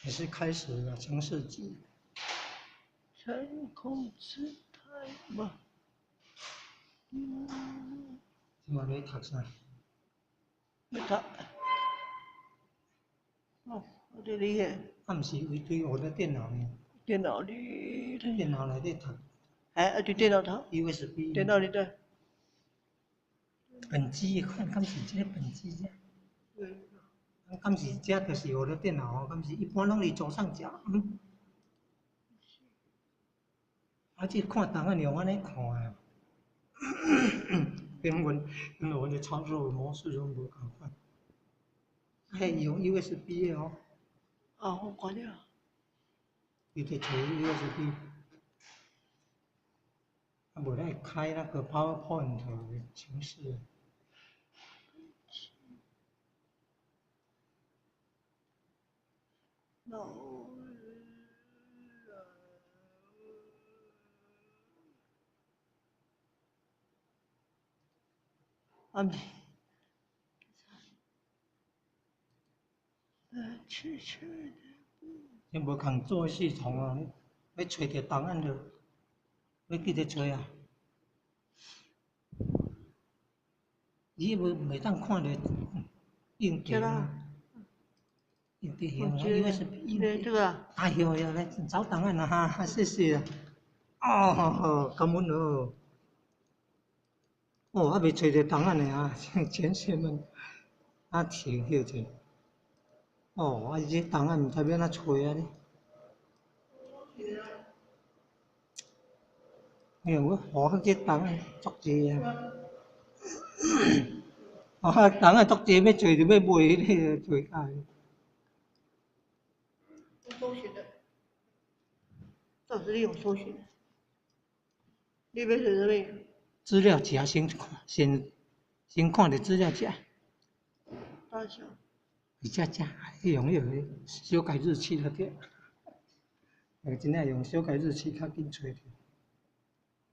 还是开始了城市机。天空之台嘛。今晚你读啥？没读。哦，我这里嘅。啊，唔是为对我的电脑呢？电脑里。电脑内底读。哎，对电脑读。USB。电脑里对。本机看，敢是这个本机啫？敢是这就是我的电脑，敢是一般拢伫左上角。啊，这看档案用安尼看啊。跟我的操作模式拢无共款。还用 USB 的哦。啊，我关了。你得找 USB。啊，无来开那个 PowerPoint 的形式。啊咪。你无共做系统啊？要找着档案就要记得找啊。伊袂当看着硬件啊。硬碟型啊 ，USB 硬碟。哎呦呦，来找档案啊！哈，谢谢啊。哦，感恩哦。哦，还未找着档案呢啊！前线们啊，停休者。哦，啊，这档案唔知要安怎找啊呢？哎呀，我学这档案足济啊！哦，档案足济，要找就要买迄个找下。搜寻的。倒是利用搜寻。你要找什么？资料夹先看着资料夹。大小。夹，用迄个修改日期就对。真正用修改日期较紧找着。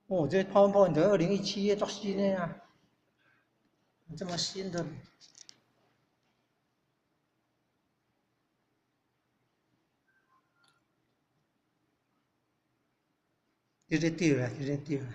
哦，这 PowerPoint 2017的足新的啊，这么新的。这个对啦，这个对啦。